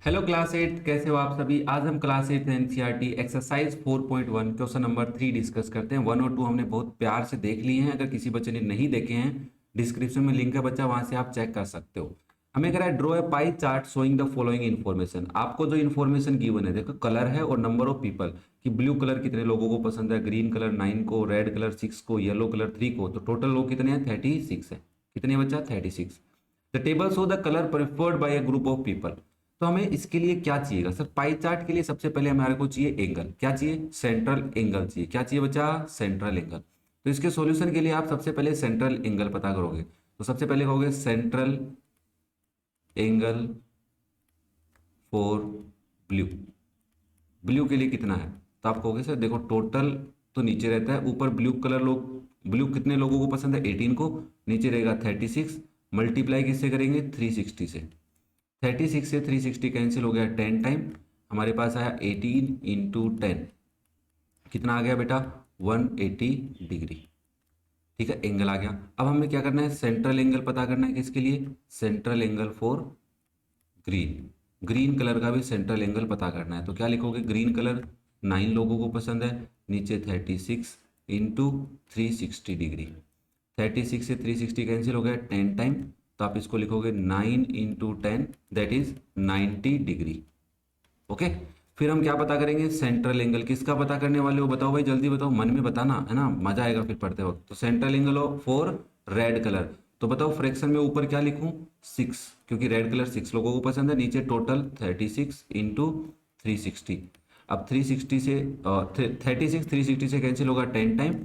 Hello class 8, कैसे हो आप सभी। आज हम class 8 NCERT exercise 4.1 question number 3 discuss करते हैं। 1 और 2 हमने बहुत प्यार से देख लिए हैं। अगर किसी बच्चे ने नहीं देखे हैं, डिस्क्रिप्शन में लिंक है बच्चा, वहां से आप चेक कर सकते हो। हमें कह रहा है draw a pie chart showing the following information. आपको जो इन्फॉर्मेशन गिवन है, देखो कलर है और नंबर ऑफ पीपल कि ब्लू कलर कितने लोगों को पसंद है, ग्रीन कलर 9 को, रेड कलर 6 को, येलो कलर 3 को। तो टोटल लोग कितने हैं? 36 है। कितने बच्चा? 36। The table show the colour preferred bye a group of people. तो हमें इसके लिए क्या चाहिएगा सर? पाई चार्ट के लिए सबसे पहले हमारे को चाहिए एंगल। क्या चाहिए? सेंट्रल एंगल चाहिए। क्या चाहिए बच्चा? Central angle. तो इसके सॉल्यूशन के लिए आप सबसे पहले सेंट्रल एंगल पता करोगे। तो सबसे पहले कहोगे central angle for blue. Blue के लिए कितना है? तो आप कहोगे सर देखो टोटल तो नीचे रहता है, ऊपर ब्लू कलर लोग, ब्लू कितने लोगों को पसंद है? 18 को। नीचे रहेगा 36। मल्टीप्लाई किससे करेंगे? 360 से। 36 से 360 कैंसिल हो गया 10 टाइम। हमारे पास आया 18 इंटू 10। कितना आ गया बेटा? 180 डिग्री। ठीक है, एंगल आ गया। अब हमें क्या करना है? सेंट्रल एंगल पता करना है। किसके लिए? Central angle for green. Green colour का भी सेंट्रल एंगल पता करना है। तो क्या लिखोगे? ग्रीन कलर 9 लोगों को पसंद है, नीचे 36 इंटू 360 डिग्री। 36 से 360 कैंसिल हो गया 10 टाइम। तो आप इसको लिखोगे 9 into 10, that is 90 degree. Okay. फिर हम क्या पता करेंगे? Central angle. किसका पता करने वाले हो? बताओ भाई, जल्दी बताओ, मन में बताना है ना, मजा आएगा फिर पढ़ते वक्त। तो central angle for red colour. तो बताओ फ्रैक्शन में ऊपर क्या लिखूं? 6, क्योंकि रेड कलर 6 लोगों को पसंद है। नीचे टोटल 36 इंटू 360। अब 360 से 36 360 से कैंसिल होगा 10 time,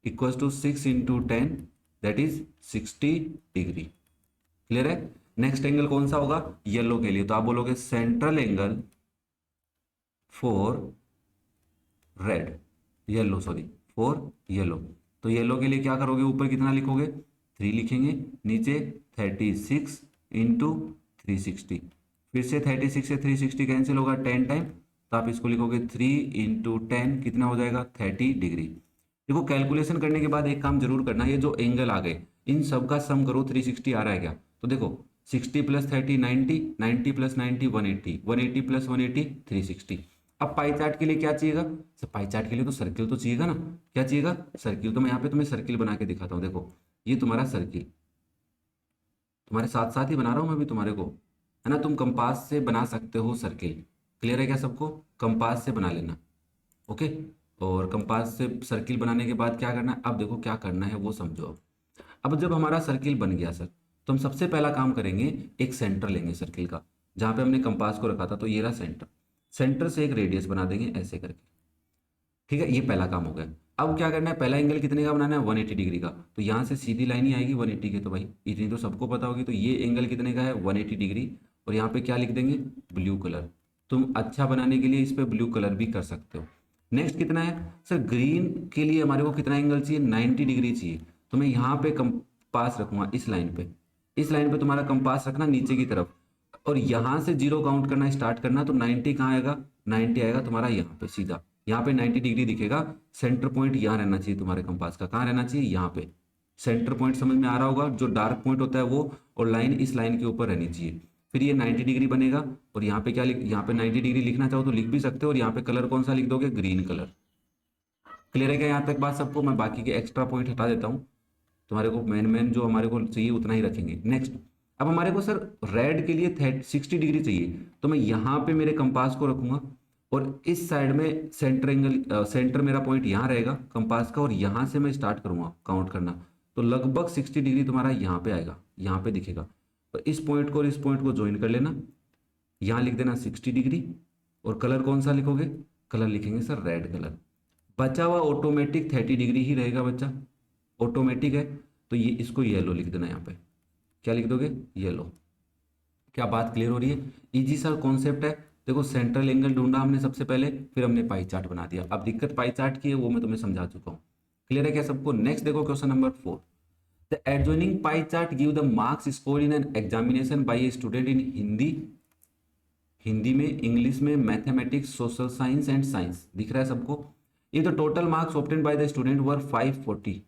equals to 6 into 10, that is 60 degree. Clear है? नेक्स्ट एंगल कौन सा होगा? येलो के लिए। तो आप बोलोगे central angle for red, yellow sorry, for yellow. तो येलो के लिए क्या करोगे? ऊपर कितना लिखोगे? 3 लिखेंगे, नीचे 36 इंटू 360। फिर से 36 से 360 कैंसिल होगा 10 टाइम। तो आप इसको लिखोगे 3 इंटू 10, कितना हो जाएगा? 30 डिग्री। देखो कैलकुलेशन करने के बाद एक काम जरूर करना, ये जो एंगल आ गए इन सब का सम करो। 360 आ रहा है क्या? तो देखो 60 प्लस 30 90, 90 प्लस 90 180, 180 प्लस 180 360। अब पाई चार्ट के लिए क्या चाहिएगा सर? पाई चार्ट के लिए तो सर्किल तो चाहिएगा ना। क्या चाहिएगा? सर्किल। तो मैं यहाँ पे तुम्हें सर्किल बना के दिखाता हूँ। देखो ये तुम्हारा सर्किल, तुम्हारे साथ साथ ही बना रहा हूँ मैं भी तुम्हारे को, है ना। तुम कंपास से बना सकते हो सर्किल। क्लियर है क्या सबको? कंपास से बना लेना। ओके। और कंपास से सर्किल बनाने के बाद क्या करना है? अब देखो क्या करना है वो समझो। अब जब हमारा सर्किल बन गया सर, तो हम सबसे पहला काम करेंगे, एक सेंटर लेंगे सर्किल का, जहां पे हमने कंपास को रखा था। तो ये रहा सेंटर। सेंटर से एक रेडियस बना देंगे ऐसे करके। ठीक है, ये पहला काम हो गया। अब क्या करना है? पहला एंगल कितने का बनाना है? 180 डिग्री का। तो यहाँ से सीधी लाइन ही आएगी 180 के। तो भाई इतनी तो सबको पता होगी। तो ये एंगल कितने का है? 180 डिग्री। और यहाँ पे क्या लिख देंगे? Blue colour. तुम अच्छा बनाने के लिए इस पे ब्लू कलर भी कर सकते हो। नेक्स्ट कितना है सर? ग्रीन के लिए हमारे को कितना एंगल चाहिए? 90 डिग्री चाहिए। तो मैं यहाँ पे कंपास रखूंगा इस लाइन पे। इस लाइन पे तुम्हारा कंपास रखना नीचे की तरफ, और यहां से जीरो काउंट करना स्टार्ट करना। तो 90 कहाँ आएगा? 90 आएगा तुम्हारा यहाँ पे सीधा। यहाँ पे 90 डिग्री दिखेगा। सेंटर पॉइंट यहाँ रहना चाहिए तुम्हारे कंपास का। कहाँ रहना चाहिए? यहाँ पे। सेंटर पॉइंट समझ में आ रहा होगा, जो डार्क पॉइंट होता है वो, और लाइन इस लाइन के ऊपर रहनी चाहिए। फिर ये 90 डिग्री बनेगा। और यहाँ पे क्या लिख, यहाँ पे 90 डिग्री लिखना चाहो तो लिख भी सकते हो। और यहाँ पे कलर कौन सा लिख दोगे? Green colour. क्लियर है क्या यहाँ तक बात सबको? मैं बाकी के एक्स्ट्रा पॉइंट हटा देता हूँ। तुम्हारे को मेन मेन जो हमारे को चाहिए उतना ही रखेंगे। नेक्स्ट, अब हमारे को सर रेड के लिए 60 डिग्री चाहिए। तो मैं यहाँ पे मेरे कंपास को रखूंगा, और इस साइड में सेंटर एंगल, सेंटर मेरा पॉइंट यहाँ रहेगा कंपास का, और यहाँ से मैं स्टार्ट करूंगा काउंट करना। तो लगभग 60 डिग्री तुम्हारा यहाँ पे आएगा, यहाँ पे दिखेगा। तो इस पॉइंट को और इस पॉइंट को ज्वाइन कर लेना। यहाँ लिख देना 60 डिग्री। और कलर कौन सा लिखोगे? कलर लिखेंगे सर रेड कलर। बचा हुआ ऑटोमेटिक 30 डिग्री ही रहेगा बच्चा, ऑटोमेटिक है। तो ये इसको येलो लिख देना। यहाँ पे क्या लिख दोगे? येलो। क्या बात क्लियर हो रही है? इजी सा कॉन्सेप्ट है। देखो सेंट्रल एंगल ढूंढा हमने सबसे पहले, फिर हमने पाई चार्ट बना दिया। अब दिक्कत पाई चार्ट की है, वो मैं तुम्हें समझा चुका हूँ। क्लियर है क्या सबको? नेक्स्ट देखो question number 4। The adjoining pie chart give the marks score in an examination by a student in Hindi, Hindi में, इंग्लिश में, mathematics, social science and science. दिख रहा है सबको? ये तो total marks obtain by the student were 540।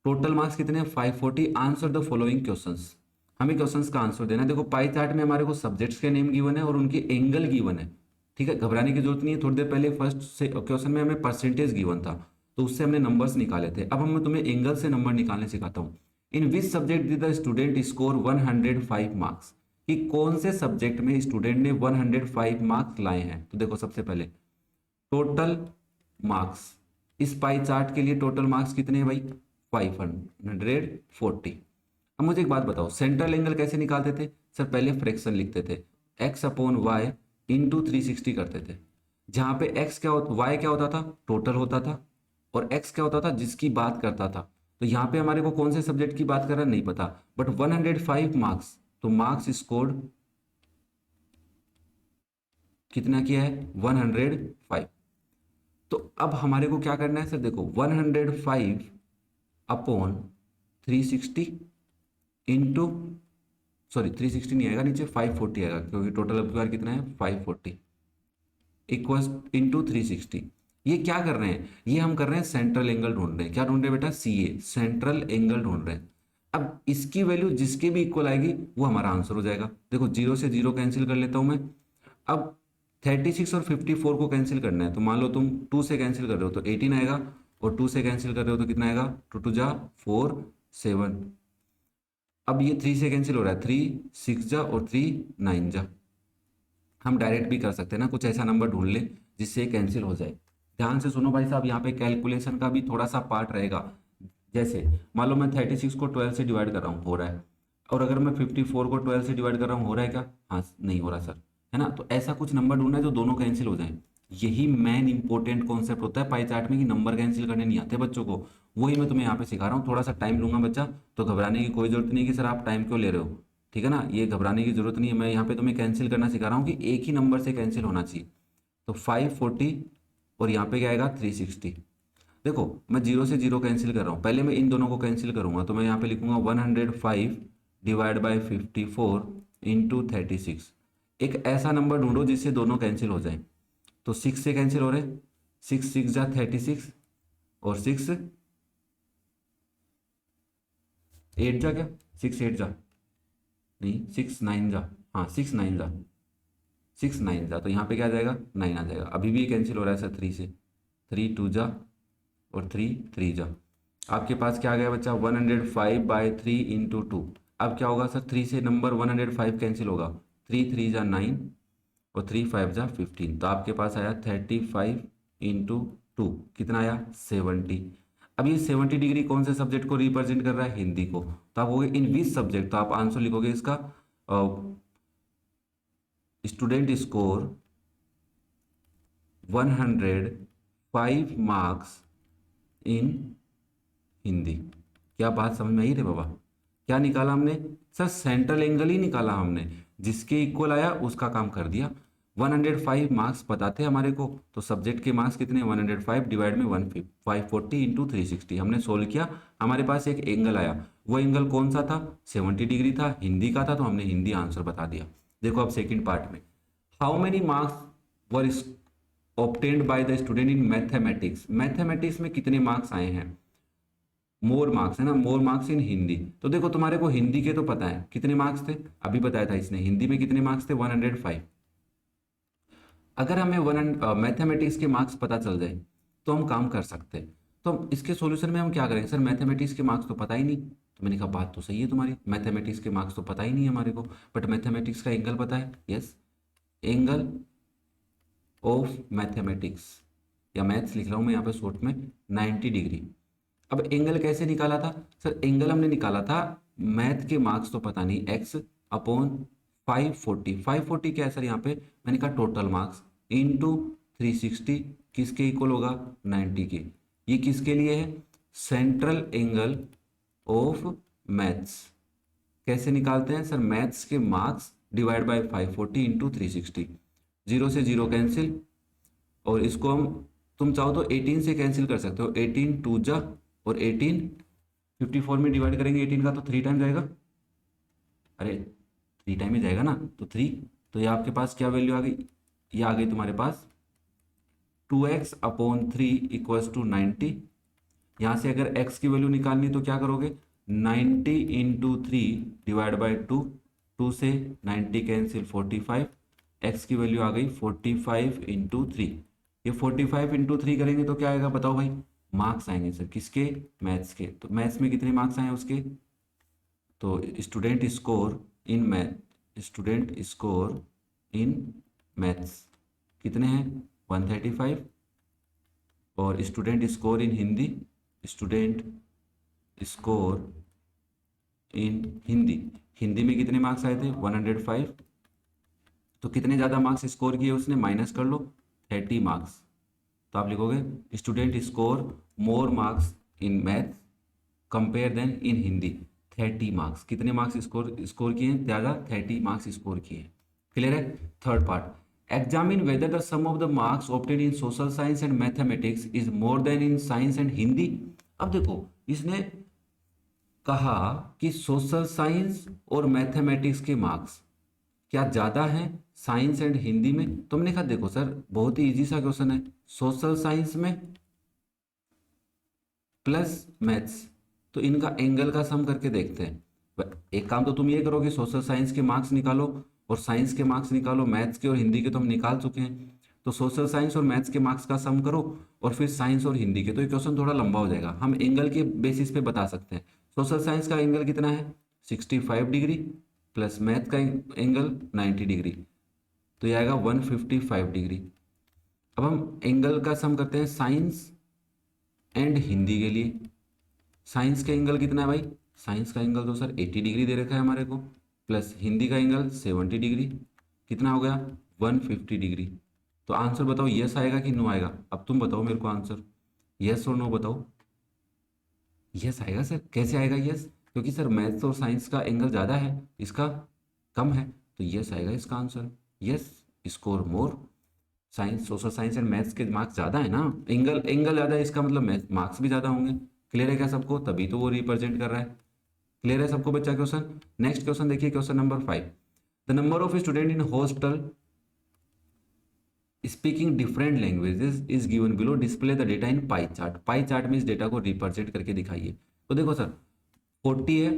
Total marks कितने हैं? 540। Answer the following questions. हमें क्वेश्चंस का आंसर देना है। देखो पाई चार्ट में हमारे को सब्जेक्ट्स के नेम गिवन है और उनके एंगल गिवन है, ठीक है, घबराने की जरूरत नहीं है। थोड़ी देर पहले फर्स्ट से क्वेश्चन में हमें परसेंटेज गिवन था, तो उससे हमने नंबर्स निकाले थे। अब हम तुम्हें एंगल से नंबर निकालने सिखाता हूँ। In which subject did the student score 105 marks, कि कौन से सब्जेक्ट में स्टूडेंट ने 105 मार्क्स लाए हैं। तो देखो सबसे पहले टोटल मार्क्स, इस पाई चार्ट के लिए टोटल मार्क्स कितने हैं भाई, 540। अब मुझे एक बात बताओ, सेंट्रल एंगल कैसे निकालते थे सर, पहले फ्रैक्शन लिखते थे, x अपॉन वाई इंटू 360 करते थे, जहां पे x क्या होता, y क्या होता था, टोटल होता था, और x क्या होता था, जिसकी बात करता था। तो यहाँ पे हमारे को कौन से सब्जेक्ट की बात कर रहा है नहीं पता, बट 105 मार्क्स, तो मार्क्स स्कोर्ड कितना किया है, 105। तो अब हमारे को क्या करना है सर, देखो 105 अपॉन 360 इंटू, सॉरी 360 नहीं आएगा, नीचे 540 आएगा, क्योंकि टोटल अब की बार कितना है 540 इक्वल्स इंटू 360। ये क्या कर रहे हैं, ये हम कर रहे हैं सेंट्रल एंगल ढूंढ रहे हैं। क्या ढूंढ रहे हैं बेटा, सीए, सेंट्रल एंगल ढूंढ रहे हैं। अब इसकी वैल्यू जिसके भी इक्वल आएगी वो हमारा आंसर हो जाएगा। देखो जीरो से जीरो कैंसिल कर लेता हूं मैं। अब 36 और 54 को कैंसिल करना है, तो मान लो तुम 2 से कैंसिल कर रहे हो तो 18 आएगा, और 2 से कैंसिल कर रहे हो तो कितना आएगा, 2 2 जा 4 7। अब ये 3 से कैंसिल हो रहा है, 3 6 जा और 3 9 जा। हम डायरेक्ट भी कर सकते हैं ना, कुछ ऐसा नंबर ढूंढ ले जिससे कैंसिल हो जाए। ध्यान से सुनो भाई साहब, यहाँ पे कैलकुलेशन का भी थोड़ा सा पार्ट रहेगा। जैसे मान लो मैं 36 को 12 से डिवाइड कर रहा हूँ, हो रहा है, और अगर मैं 54 को 12 से डिवाइड कर रहा हूँ, हो रहा है क्या, हाँ नहीं हो रहा सर, है ना। तो ऐसा कुछ नंबर ढूंढना है जो दोनों कैंसिल हो जाए। यही मेन इंपॉर्टेंट कॉन्सेप्ट होता है पाई चार्ट में, कि नंबर कैंसिल करने नहीं आते बच्चों को। वही मैं तुम्हें यहाँ पे सिखा रहा हूँ। थोड़ा सा टाइम लूंगा बच्चा, तो घबराने की कोई जरूरत नहीं कि सर आप टाइम क्यों ले रहे हो, ठीक है ना, ये घबराने की जरूरत नहीं है। मैं यहाँ पे तुम्हें कैंसिल करना सिखा रहा हूँ कि एक ही नंबर से कैंसिल होना चाहिए। तो 540 और यहाँ पे क्या आएगा 360। देखो मैं जीरो से जीरो कैंसिल कर रहा हूँ, पहले मैं इन दोनों को कैंसिल करूंगा, तो मैं यहाँ पे लिखूंगा 105 डिवाइड बाई 54 इंटू 36। एक ऐसा नंबर ढूंढो जिससे दोनों कैंसिल हो जाए। तो 6 से कैंसिल हो रहे, 6 6 जा 36, और 6 8 जा, क्या 6 8 जा, नहीं 6 9 जा, हाँ 6 9 जा, 6 9 जा, तो यहाँ पे क्या आ जाएगा 9 आ जाएगा। अभी भी कैंसिल हो रहा है सर 3 से, 3 2 जा और 3 3 जा। आपके पास क्या आ गया बच्चा, 105 बाई 3 इंटू 2। अब क्या होगा सर, 3 से नंबर 105 कैंसिल होगा, 3 3 जा 9 और 3 5 जा 15। तो आपके पास आया 35 इंटू 2, कितना आया 70। अब ये 70 डिग्री कौन से सब्जेक्ट को रिप्रेजेंट कर रहा है, हिंदी को। तो आप कहोगे इन विच सब्जेक्ट, तो आप आंसर लिखोगे इसका student score 105 marks in Hindi. क्या बात समझ में आई रे बाबा, क्या निकाला हमने सर, सेंट्रल एंगल ही निकाला हमने, जिसके इक्वल आया उसका काम कर दिया। 105 मार्क्स पता थे हमारे को, तो सब्जेक्ट के मार्क्स कितने, 105 डिवाइड में 540 इंटू 360। हमने सोल्व किया, हमारे पास एक एंगल आया, वो एंगल कौन सा था, 70 डिग्री था, हिंदी का था, तो हमने हिंदी आंसर बता दिया। देखो अब सेकेंड पार्ट में, how many marks were obtained by the student in mathematics. Mathematics में कितने मार्क्स आए हैं, मोर मार्क्स है ना, मोर मार्क्स इन हिंदी। तो देखो तुम्हारे को हिंदी के तो पता है कितने मार्क्स थे, अभी बताया था इसने, हिंदी में कितने मार्क्स थे 105। अगर हमें मैथमेटिक्स के मार्क्स पता चल जाए तो हम काम कर सकते हैं। तो इसके सॉल्यूशन में हम क्या करेंगे, सर मैथमेटिक्स के मार्क्स तो पता ही नहीं। तो मैंने कहा बात तो सही है तुम्हारी, मैथमेटिक्स के मार्क्स तो पता ही नहीं है हमारे को, बट मैथमेटिक्स का एंगल पता है, यस, एंगल ऑफ मैथमेटिक्स, या मैथ्स लिख रहा हूँ मैं यहाँ पे शॉर्ट में, 90 डिग्री। अब एंगल कैसे निकाला था सर, एंगल हमने निकाला था, मैथ के मार्क्स तो पता नहीं, एक्स अपॉन 540, 540 क्या है सर यहाँ पे, मैंने कहा टोटल मार्क्स इंटू 360, किसके इक्वल होगा 90 के। ये किसके लिए है, सेंट्रल एंगल ऑफ मैथ्स। कैसे निकालते हैं सर, मैथ्स के marks divide by 540 into 360, zero से जीरो कैंसिल, और इसको हम तुम चाहो तो 18 से कैंसिल कर सकते हो, 18 2 जा और 18 54 में डिवाइड करेंगे 18 का तो 3 टाइम जाएगा, अरे 3 टाइम ही जाएगा ना, तो 3। तो ये आपके पास क्या वैल्यू आ गई, ये आ गई तुम्हारे पास 2x अपॉन 3 इक्वल्स टू 90। यहाँ से अगर x की वैल्यू निकालनी तो क्या करोगे, 90 into three divide by two, two से 90 कैंसिल 45, एक्स की वैल्यू आ गई 45 इंटू थ्री। ये 45 इंटू थ्री करेंगे तो क्या आएगा बताओ भाई, मार्क्स आएंगे सर किसके, मैथ्स के। तो मैथ्स में कितने मार्क्स आए उसके, तो student score in math, student score in maths कितने हैं 135, और student score in Hindi, student score in Hindi, Hindi में कितने मार्क्स आए थे 105। तो कितने ज़्यादा मार्क्स स्कोर किए उसने, माइनस कर लो 30 मार्क्स। तो आप लिखोगे student score more marks in math compare than in Hindi, 30 marks. कितने मार्क्स स्कोर स्कोर किए हैं ज़्यादा, 30 मार्क्स स्कोर किए हैं। क्लियर है। Third part, examine whether the sum of the marks obtain in social science and mathematics is more than in science and Hindi. अब देखो इसने कहा कि सोशल साइंस और मैथमेटिक्स के मार्क्स क्या ज़्यादा हैं साइंस एंड हिंदी में। तो हमने कहा देखो सर बहुत ही इजी सा क्वेश्चन है, सोशल साइंस में प्लस मैथ्स, तो इनका एंगल का सम करके देखते हैं। एक काम तो तुम ये करोगे सोशल साइंस के मार्क्स निकालो और साइंस के मार्क्स निकालो, मैथ्स के और हिंदी के तो हम निकाल चुके हैं। तो सोशल साइंस और मैथ्स के मार्क्स का सम करो और फिर साइंस और हिंदी के, तो ये क्वेश्चन थोड़ा लंबा हो जाएगा। हम एंगल के बेसिस पे बता सकते हैं। सोशल साइंस का एंगल कितना है 65 डिग्री, प्लस मैथ का एंगल 90 डिग्री, तो ये आएगा 155 डिग्री। अब हम एंगल का सम करते हैं साइंस एंड हिंदी के लिए। साइंस का एंगल कितना है भाई, साइंस का एंगल तो सर 80 डिग्री दे रखा है हमारे को, प्लस हिंदी का एंगल 70 डिग्री, कितना हो गया 150 डिग्री। तो आंसर बताओ यस आएगा कि नो आएगा, अब तुम बताओ मेरे को आंसर, यस और नो बताओ। यस आएगा सर, कैसे आएगा यस, क्योंकि सर मैथ्स और साइंस का एंगल ज़्यादा है, इसका कम है, तो यस आएगा इसका answer. Yes score more, science social science and maths के मार्क्स ज़्यादा है ना, एंगल एंगल ज़्यादा है इसका मतलब मैथ मार्क्स भी ज़्यादा होंगे। क्लियर है क्या सबको, तभी तो वो रिप्रेजेंट कर रहा है। क्लियर है सबको बच्चा क्वेश्चन। नेक्स्ट क्वेश्चन देखिए, question number 5, the number of student in hostel speaking different languages is given below, display the data in pie chart. Pie chart में इस डेटा को रिप्रेजेंट करके दिखाइए। तो देखो सर 40 है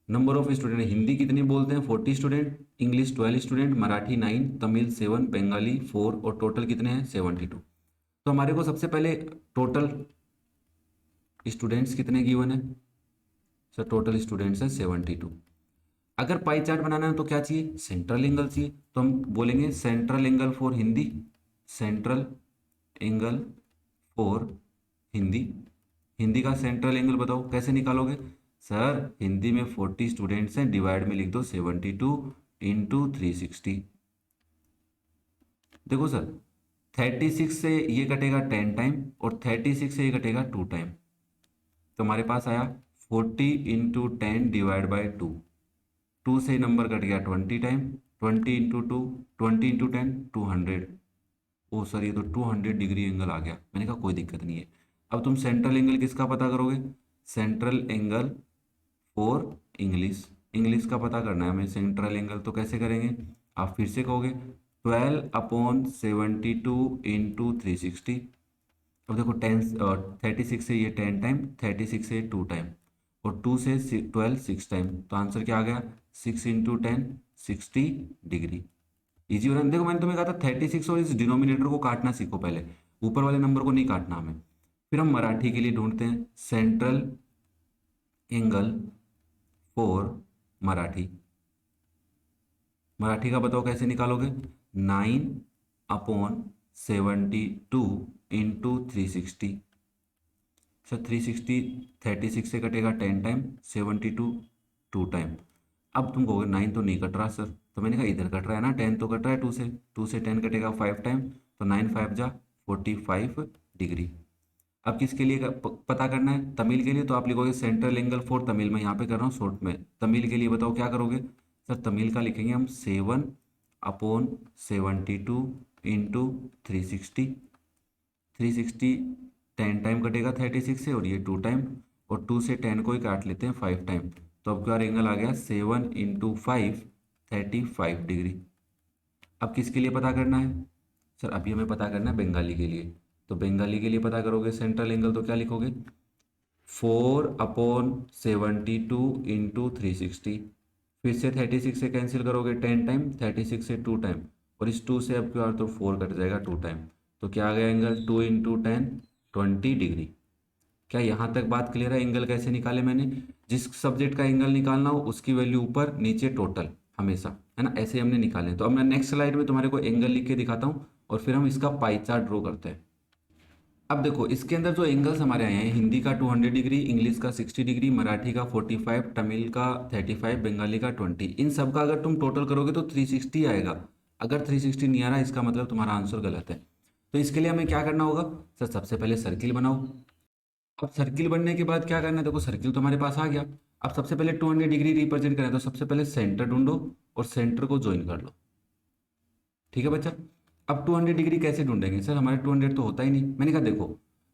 नंबर ऑफ स्टूडेंट, हिंदी कितनी बोलते हैं 40 student, English 12 student, Marathi 9, Tamil 7, Bengali 4, और टोटल कितने हैं 72। तो हमारे को सबसे पहले टोटल स्टूडेंट्स कितने गिवन है सर, टोटल स्टूडेंट्स हैं 72। अगर पाई चार्ट बनाना है तो क्या चाहिए, सेंट्रल एंगल चाहिए। तो हम बोलेंगे central angle for Hindi, central angle for Hindi. Hindi का सेंट्रल एंगल बताओ कैसे निकालोगे सर, हिंदी में 40 स्टूडेंट्स हैं, डिवाइड में लिख दो 72 इंटू 360। देखो सर 36 से ये कटेगा 10 टाइम और 36 से ये कटेगा 2 टाइम, तो हमारे पास आया 40 इंटू 10 डिवाइड बाई 2, 2 से नंबर कट गया 20 टाइम, 20 इंटू 2, 20 इंटू 10 200। ओ सर ये तो 200 डिग्री एंगल आ गया। मैंने कहा कोई दिक्कत नहीं है। अब तुम सेंट्रल एंगल किसका पता करोगे, central angle for English, English का पता करना है हमें सेंट्रल एंगल। तो कैसे करेंगे, आप फिर से कहोगे 12/72 इंटू 360। अब देखो 10 36 से ये 10 टाइम, 36 से 2 टाइम, और 2 से 12 6 टाइम, तो आंसर क्या आ गया 6 इंटू 10 60 डिग्री। इजी हो रहा है। देखो मैंने तुम्हें कहा था 36 और इस डिनोमिनेटर को काटना सीखो पहले, ऊपर वाले नंबर को नहीं काटना हमें। फिर हम मराठी के लिए ढूंढते हैं central angle for Marathi. Marathi का बताओ कैसे निकालोगे, 9/72 इंटू 360। सर 360 36 से कटेगा 10 टाइम, 72 2 टाइम। अब तुम कहोगे 9 तो नहीं कट रहा सर, तो मैंने कहा इधर कट रहा है ना, 10 तो कट रहा है 2 से 10 कटेगा 5 टाइम, तो 9 5 जा 45 डिग्री। अब किसके लिए पता करना है, तमिल के लिए, तो आप लिखोगे सेंट्रल एंगल फॉर तमिल, मैं यहाँ पे कर रहा हूँ शॉर्ट में। तमिल के लिए बताओ क्या करोगे सर, तमिल का लिखेंगे हम 7/72 इंटू 360। 360 10 टाइम कटेगा 36 से, और ये 2 टाइम, और 2 से 10 को ही काट लेते हैं 5 टाइम, तो अब क्या एंगल आ गया 7 इंटू 5 35 डिग्री। अब किसके लिए पता करना है सर, अभी हमें पता करना है बंगाली के लिए। तो बंगाली के लिए पता करोगे सेंट्रल एंगल, तो क्या लिखोगे 4/72 इंटू 360, फिर से 36 से कैंसिल करोगे 10 टाइम, 36 से 2 टाइम, और इस 2 से अब क्या तो 4 कट जाएगा 2 टाइम। तो क्या आ गया एंगल 2 इंटू 10 20 डिग्री। क्या यहाँ तक बात क्लियर है? एंगल कैसे निकाले मैंने? जिस सब्जेक्ट का एंगल निकालना हो उसकी वैल्यू ऊपर नीचे टोटल हमेशा, है ना, ऐसे हमने निकाले। तो अब मैं नेक्स्ट स्लाइड में तुम्हारे को एंगल लिख के दिखाता हूँ और फिर हम इसका पाई चार्ट ड्रॉ करते हैं। अब देखो इसके अंदर जो एंगल्स हमारे आए हैं, हिंदी का 200 डिग्री, इंग्लिश का 60 डिग्री, मराठी का 45, तमिल का 35, बंगाली का 20, इन सब का अगर तुम टोटल करोगे तो 360 आएगा। अगर 360 नहीं आ रहा इसका मतलब तुम्हारा आंसर गलत है। तो इसके लिए हमें क्या करना होगा? सर सबसे पहले सर्किल बनाओ। अब सर्किल बनने के बाद क्या करना है? देखो सर्किल तो हमारे पास आ गया। अब सबसे पहले 200 डिग्री रिप्रेजेंट करना है, तो सबसे पहले सेंटर ढूंढो और सेंटर को ज्वाइन कर लो। ठीक है बच्चा। अब 200 डिग्री कैसे ढूंढेंगे? सर हमारे 200 तो होता ही नहीं। मैंने कहा देखो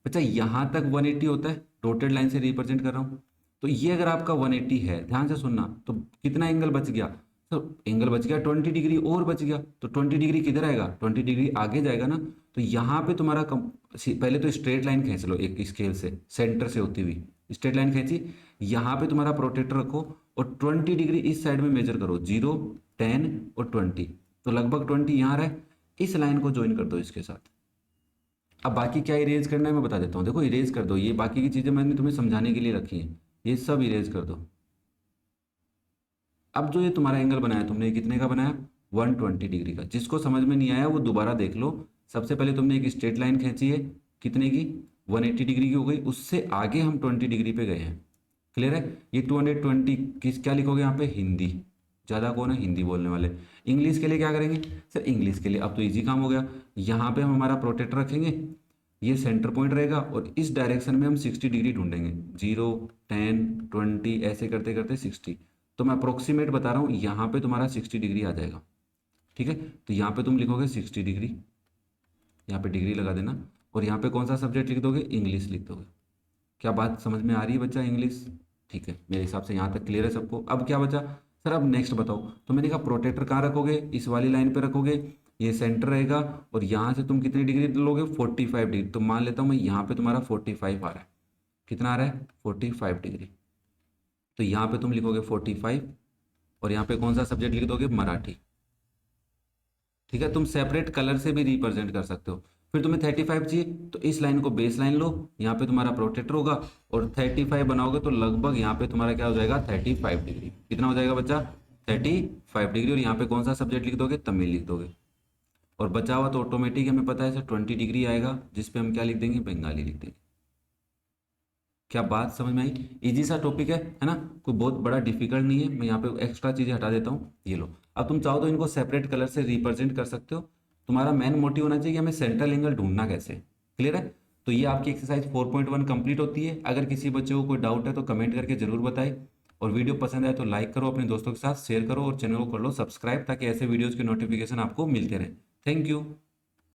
बच्चा, यहाँ तक 180 होता है, डॉटेड लाइन से रिप्रेजेंट कर रहा हूँ। तो ये अगर आपका 180 है, ध्यान से सुनना, तो कितना एंगल बच गया? तो एंगल बच गया 20 डिग्री और बच गया। तो 20 डिग्री किधर आएगा? 20 डिग्री आगे जाएगा ना। तो यहाँ पे तुम्हारा पहले तो स्ट्रेट लाइन खींच लो एक स्केल से, सेंटर से होती हुई स्ट्रेट लाइन खींची। यहाँ पे तुम्हारा प्रोटेक्टर रखो और 20 डिग्री इस साइड में मेजर करो, 0, 10 और 20। तो लगभग 20 यहाँ रहे। इस लाइन को ज्वाइन कर दो इसके साथ। अब बाकी क्या इरेज करना है मैं बता देता हूँ। देखो इरेज कर दो, ये बाकी की चीज़ें मैंने तुम्हें समझाने के लिए रखी हैं, ये सब इरेज कर दो। अब जो ये तुम्हारा एंगल बनाया तुमने, ये कितने का बनाया? 120 डिग्री का। जिसको समझ में नहीं आया वो दोबारा देख लो। सबसे पहले तुमने एक स्ट्रेट लाइन खींची है, कितने की? 180 डिग्री की हो गई। उससे आगे हम 20 डिग्री पे गए हैं। क्लियर है? ये 220 किस क्या लिखोगे यहाँ पे? हिंदी। ज़्यादा कौन है? हिंदी बोलने वाले। इंग्लिश के लिए क्या करेंगे? सर इंग्लिश के लिए अब तो इजी काम हो गया। यहाँ पे हम हमारा प्रोटेक्टर रखेंगे, ये सेंटर पॉइंट रहेगा और इस डायरेक्शन में हम 60 डिग्री ढूंढेंगे, 0, 10, 20 ऐसे करते करते 60। तो मैं अप्रोक्सीमेट बता रहा हूँ, यहाँ पे तुम्हारा 60 डिग्री आ जाएगा। ठीक है, तो यहाँ पे तुम लिखोगे 60 डिग्री, यहाँ पे डिग्री लगा देना, और यहाँ पे कौन सा सब्जेक्ट लिख दोगे? इंग्लिश लिख दोगे। क्या बात समझ में आ रही है बच्चा? इंग्लिश। ठीक है, मेरे हिसाब से यहाँ तक क्लियर है सबको। अब क्या बचा? सर अब नेक्स्ट बताओ। तो मैंने कहा प्रोटेक्टर कहाँ रखोगे? इस वाली लाइन पे रखोगे, ये सेंटर रहेगा, और यहाँ से तुम कितनी डिग्री लोगे? 45 डिग्री। तो मान लेता हूँ मैं यहाँ पे तुम्हारा 45 आ रहा है। कितना आ रहा है? 45 डिग्री। तो यहाँ पे तुम लिखोगे 45, और यहाँ पे कौन सा सब्जेक्ट लिख दोगे? मराठी। ठीक है, तुम सेपरेट कलर से भी रिप्रेजेंट कर सकते हो। फिर तुम्हें 35 चाहिए तो इस लाइन को बेस लाइन लो, यहाँ पे तुम्हारा प्रोटेक्टर होगा, और 35 बनाओगे तो लगभग यहाँ पे तुम्हारा क्या हो जाएगा? 35 डिग्री। कितना हो जाएगा बच्चा? 35 डिग्री। और यहाँ पे कौन सा सब्जेक्ट लिख दोगे? तमिल लिख दोगे। और बचा हुआ तो ऑटोमेटिक हमें पता है सर 20 डिग्री आएगा, जिसपे हम क्या लिख देंगे? बंगाली लिख देंगे। क्या बात समझ में आई? इजी सा टॉपिक है ना, कोई बहुत बड़ा डिफिकल्ट नहीं है। मैं यहाँ पे एक्स्ट्रा चीजें हटा देता हूँ, ये लो। अब तुम चाहो तो इनको सेपरेट कलर से रिप्रेजेंट कर सकते हो। तुम्हारा मेन मोटिव होना चाहिए कि हमें सेंट्रल एंगल ढूंढना कैसे। क्लियर है? तो ये आपकी एक्सरसाइज 4.1 कंप्लीट होती है। अगर किसी बच्चे को कोई डाउट है तो कमेंट करके जरूर बताए, और वीडियो पसंद आए तो लाइक करो, अपने दोस्तों के साथ शेयर करो, और चैनल को कर लो सब्सक्राइब, ताकि ऐसे वीडियोज़ के नोटिफिकेशन आपको मिलते रहे। Thank you.